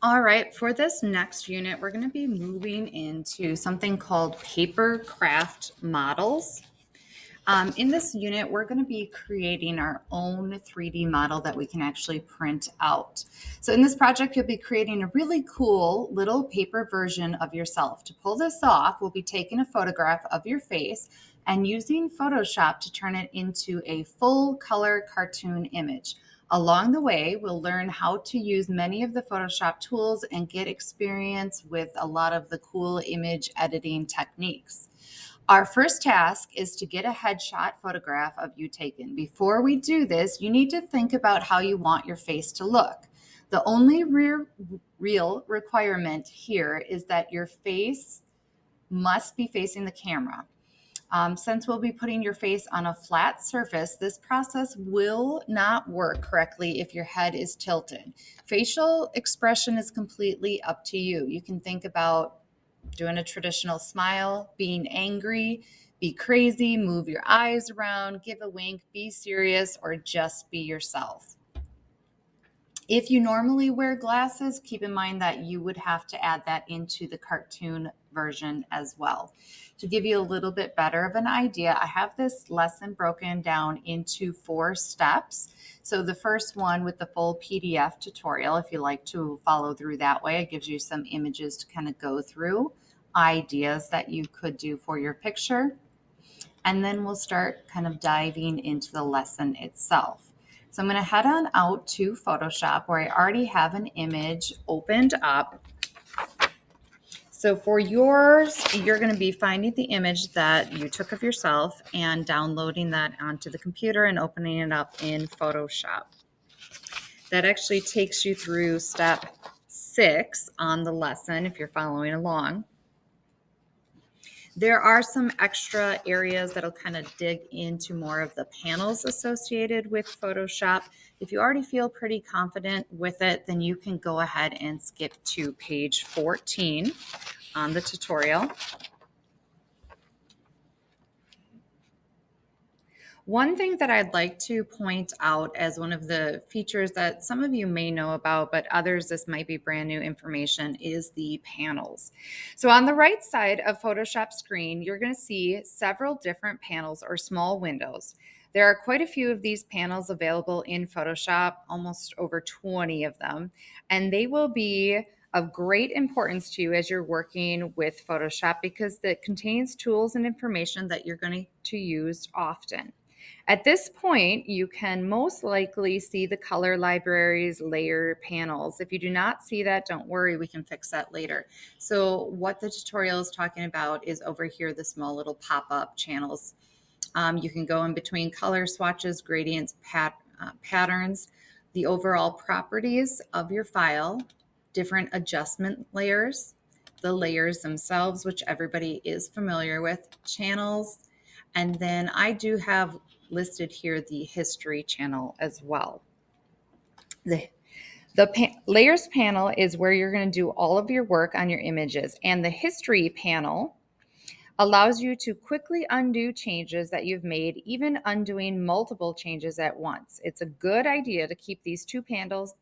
All right, for this next unit, we're going to be moving into something called Papercraft models. In this unit, we're going to be creating our own 3D model that we can actually print out. So in this project, you'll be creating a really cool little paper version of yourself. To pull this off, we'll be taking a photograph of your face and using Photoshop to turn it into a full color cartoon image. Along the way, we'll learn how to use many of the Photoshop tools and get experience with a lot of the cool image editing techniques. Our first task is to get a headshot photograph of you taken. Before we do this, you need to think about how you want your face to look. The only real requirement here is that your face must be facing the camera. Since we'll be putting your face on a flat surface, this process will not work correctly if your head is tilted. Facial expression is completely up to you. You can think about doing a traditional smile, being angry, be crazy, move your eyes around, give a wink, be serious, or just be yourself. If you normally wear glasses, keep in mind that you would have to add that into the cartoon version as well. To give you a little bit better of an idea, I have this lesson broken down into 4 steps. So the first one with the full PDF tutorial, if you like to follow through that way, it gives you some images to kind of go through, ideas that you could do for your picture. And then we'll start kind of diving into the lesson itself. So I'm going to head on out to Photoshop where I already have an image opened up. So for yours, you're going to be finding the image that you took of yourself and downloading that onto the computer and opening it up in Photoshop. That actually takes you through step 6 on the lesson if you're following along. There are some extra areas that'll kind of dig into more of the panels associated with Photoshop. If you already feel pretty confident with it, then you can go ahead and skip to page 14 on the tutorial. One thing that I'd like to point out as one of the features that some of you may know about, but others, this might be brand new information, is the panels. So on the right side of Photoshop screen, you're going to see several different panels or small windows. There are quite a few of these panels available in Photoshop, almost over 20 of them, and they will be of great importance to you as you're working with Photoshop because it contains tools and information that you're going to use often. At this point, you can most likely see the color libraries, layer panels. If you do not see that, don't worry, we can fix that later. So what the tutorial is talking about is over here, the small little pop-up channels. You can go in between color swatches, gradients, patterns, the overall properties of your file, different adjustment layers, the layers themselves, which everybody is familiar with, channels, and then I do have listed here the history channel as well. The layers panel is where you're going to do all of your work on your images, and the history panel allows you to quickly undo changes that you've made, even undoing multiple changes at once. It's a good idea to keep these 2 panels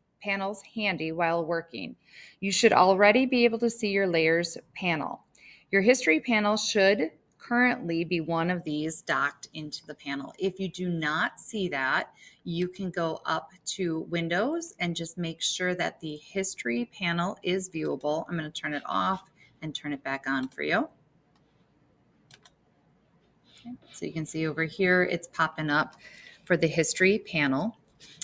handy while working. You should already be able to see your layers panel. Your history panel should currently be one of these docked into the panel. If you do not see that, you can go up to Windows and just make sure that the history panel is viewable. I'm going to turn it off and turn it back on for you. Okay. So you can see over here, it's popping up for the history panel,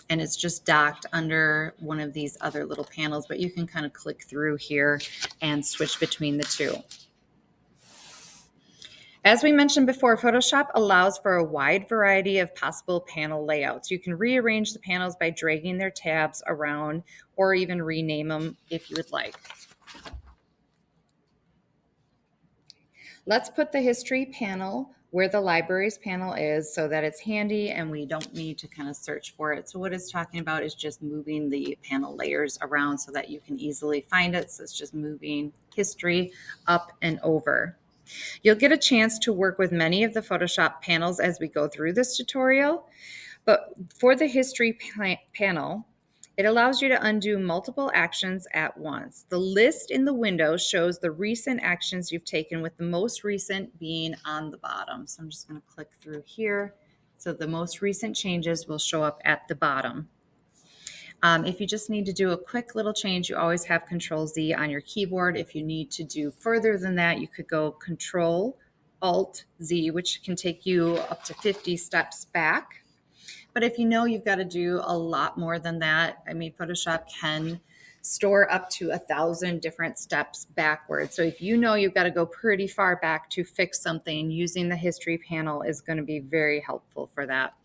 and it's just docked under one of these other little panels, but you can kind of click through here and switch between the 2. As we mentioned before, Photoshop allows for a wide variety of possible panel layouts. You can rearrange the panels by dragging their tabs around or even rename them if you would like. Let's put the history panel where the libraries panel is so that it's handy and we don't need to kind of search for it. So what it's talking about is just moving the panel layers around so that you can easily find it. So it's just moving history up and over. You'll get a chance to work with many of the Photoshop panels as we go through this tutorial, but for the history panel, It allows you to undo multiple actions at once. The list in the window shows the recent actions you've taken, with the most recent being on the bottom. So I'm just going to click through here. So the most recent changes will show up at the bottom. If you just need to do a quick little change, you always have Control Z on your keyboard. If you need to do further than that, you could go Control Alt Z, which can take you up to 50 steps back. But if you know you've got to do a lot more than that, I mean, Photoshop can store up to 1,000 different steps backwards. So if you know you've got to go pretty far back to fix something, using the history panel is going to be very helpful for that.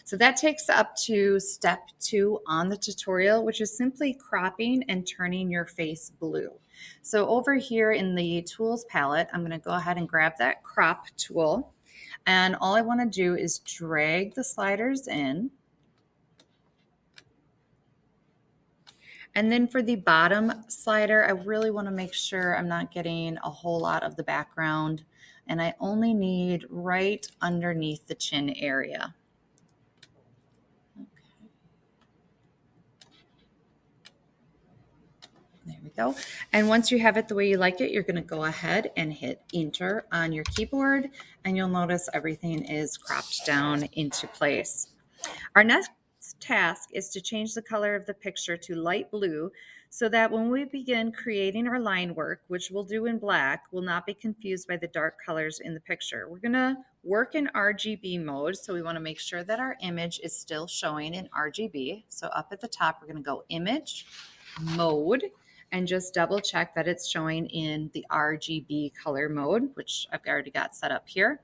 So that takes up to step 2 on the tutorial, which is simply cropping and turning your face blue. So over here in the tools palette, I'm going to go ahead and grab that crop tool. And all I want to do is drag the sliders in. And then for the bottom slider, I really want to make sure I'm not getting a whole lot of the background. And I only need right underneath the chin area. There we go. And once you have it the way you like it, you're going to go ahead and hit Enter on your keyboard, and you'll notice everything is cropped down into place. Our next task is to change the color of the picture to light blue, so that when we begin creating our line work, which we'll do in black, we'll not be confused by the dark colors in the picture. We're going to work in RGB mode, so we want to make sure that our image is still showing in RGB. So up at the top, we're going to go Image, Mode, and just double check that it's showing in the RGB color mode, which I've already got set up here.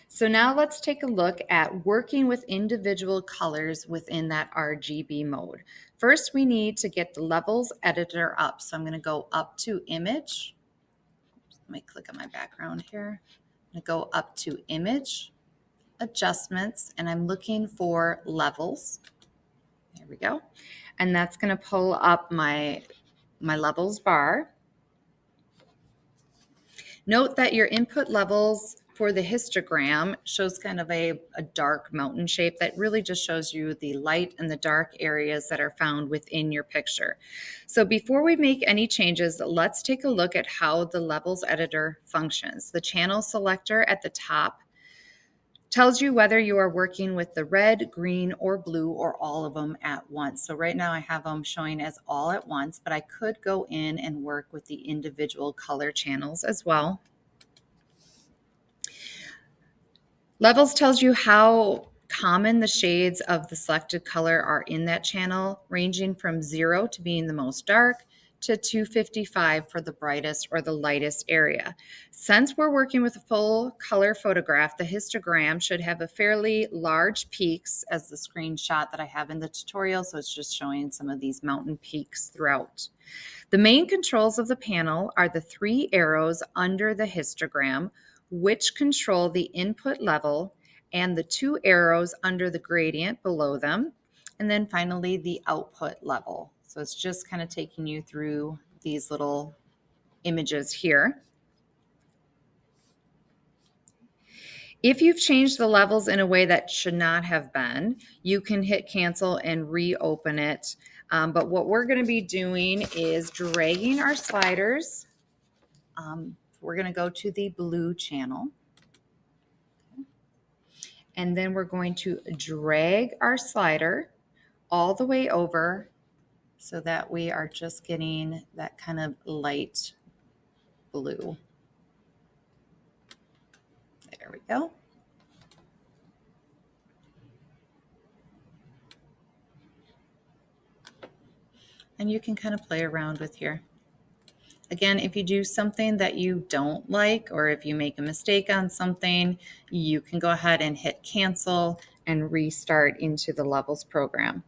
So now let's take a look at working with individual colors within that RGB mode. First, we need to get the levels editor up. So I'm going to go up to Image. Let me click on my background here. I'm going to go up to Image, Adjustments, and I'm looking for Levels. There we go. And that's going to pull up my levels bar. Note that your input levels for the histogram shows kind of a dark mountain shape that really just shows you the light and the dark areas that are found within your picture. So before we make any changes, let's take a look at how the levels editor functions. The channel selector at the top tells you whether you are working with the red, green, or blue, or all of them at once. So right now I have them showing as all at once, but I could go in and work with the individual color channels as well. Levels tells you how common the shades of the selected color are in that channel, ranging from 0 to being the most dark to 255 for the brightest or the lightest area. Since we're working with a full color photograph, the histogram should have a fairly large peaks as the screenshot that I have in the tutorial. So it's just showing some of these mountain peaks throughout. The main controls of the panel are the 3 arrows under the histogram, which control the input level, and the 2 arrows under the gradient below them, and then finally the output level. So it's just kind of taking you through these little images here. If you've changed the levels in a way that should not have been, you can hit cancel and reopen it. But what we're going to be doing is dragging our sliders. We're going to go to the blue channel. And then we're going to drag our slider all the way over so that we are just getting that kind of light blue. There we go. And you can kind of play around with here. Again, if you do something that you don't like, or if you make a mistake on something, you can go ahead and hit cancel and restart into the levels program.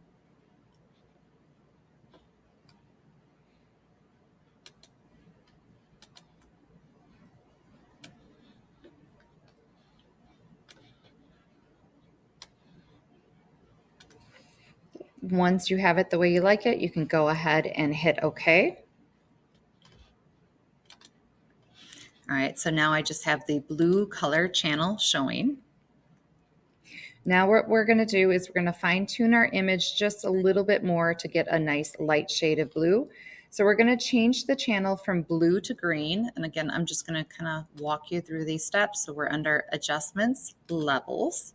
Once you have it the way you like it, you can go ahead and hit OK. All right, right, so now I just have the blue color channel showing. Now what we're going to do is we're going to fine tune our image just a little bit more to get a nice light shade of blue. So we're going to change the channel from blue to green. And again, I'm just going to kind of walk you through these steps. So we're under adjustments, levels.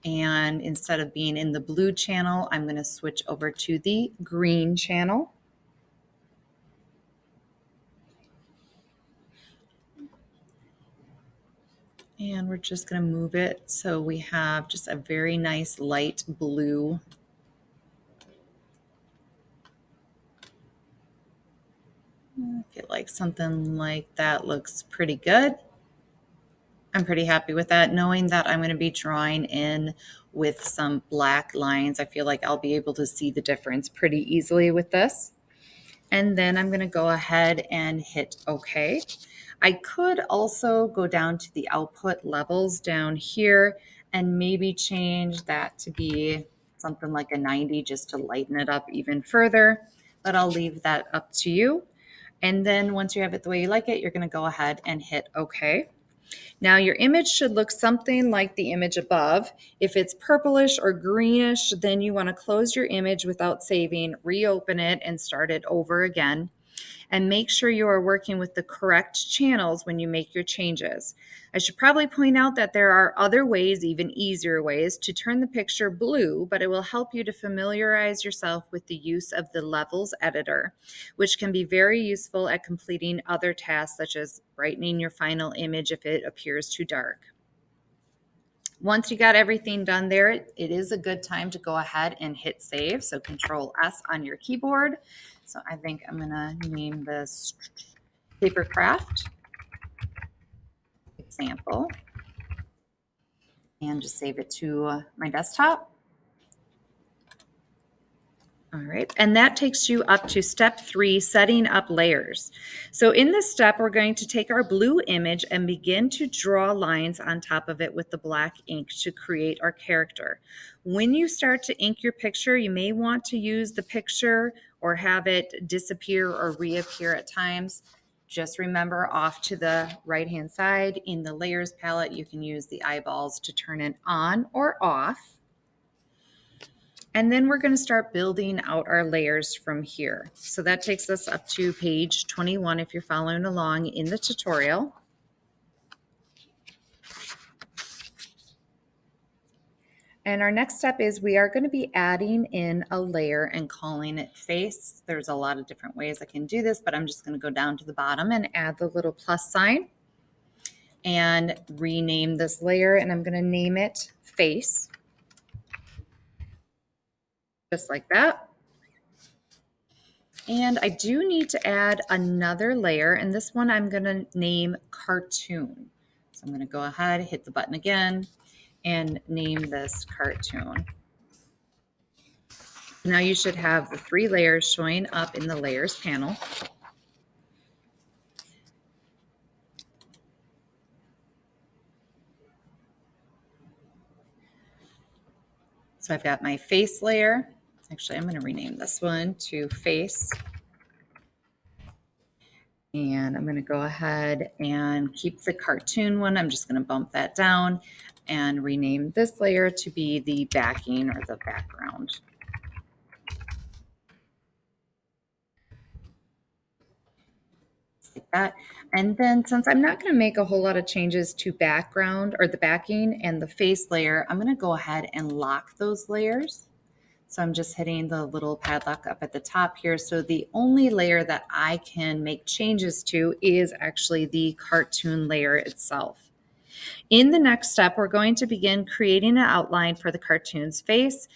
And instead of being in the blue channel, I'm going to switch over to the green channel. And we're just going to move it so we have just a very nice light blue. I feel like something like that looks pretty good. I'm pretty happy with that, knowing that I'm going to be drawing in with some black lines. I feel like I'll be able to see the difference pretty easily with this. And then I'm going to go ahead and hit OK. I could also go down to the output levels down here and maybe change that to be something like a 90 just to lighten it up even further, but I'll leave that up to you. And then once you have it the way you like it, you're going to go ahead and hit OK. Now your image should look something like the image above. If it's purplish or greenish, then you want to close your image without saving, reopen it and start it over again. And make sure you are working with the correct channels when you make your changes. I should probably point out that there are other ways, even easier ways, to turn the picture blue, but it will help you to familiarize yourself with the use of the levels editor, which can be very useful at completing other tasks such as brightening your final image if it appears too dark. Once you got everything done there, it is a good time to go ahead and hit save. So Control S on your keyboard. So I think I'm going to name this Papercraft example and just save it to my desktop. All right, and that takes you up to step 3, setting up layers. So in this step, we're going to take our blue image and begin to draw lines on top of it with the black ink to create our character. When you start to ink your picture, you may want to use the picture or have it disappear or reappear at times. Just remember, off to the right-hand side in the layers palette, you can use the eyeballs to turn it on or off. And then we're going to start building out our layers from here. So that takes us up to page 21 if you're following along in the tutorial. And our next step is we are going to be adding in a layer and calling it face. There's a lot of different ways I can do this, but I'm just going to go down to the bottom and add the little plus sign and rename this layer. And I'm going to name it face. Just like that. And I do need to add another layer, and this one I'm going to name cartoon. So I'm going to go ahead, hit the button again, and name this cartoon. Now you should have the 3 layers showing up in the layers panel. So I've got my face layer. Actually, I'm going to rename this one to face. And I'm going to go ahead and keep the cartoon one. I'm just going to bump that down and rename this layer to be the backing or the background. Like that. And then since I'm not going to make a whole lot of changes to background or the backing and the face layer, I'm going to go ahead and lock those layers. So I'm just hitting the little padlock up at the top here. So the only layer that I can make changes to is actually the cartoon layer itself. In the next step, we're going to begin creating an outline for the cartoon's face.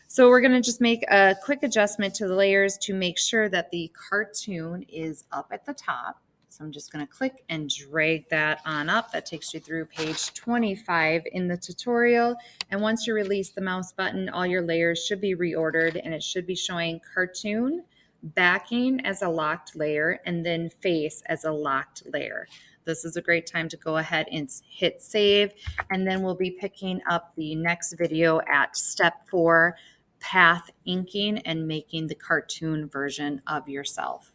So we're going to just make a quick adjustment to the layers to make sure that the cartoon is up at the top. So I'm just going to click and drag that on up. That takes you through page 25 in the tutorial. And once you release the mouse button, all your layers should be reordered and it should be showing cartoon, backing as a locked layer, and then face as a locked layer. This is a great time to go ahead and hit save. And then we'll be picking up the next video at step 4, path inking and making the cartoon version of yourself.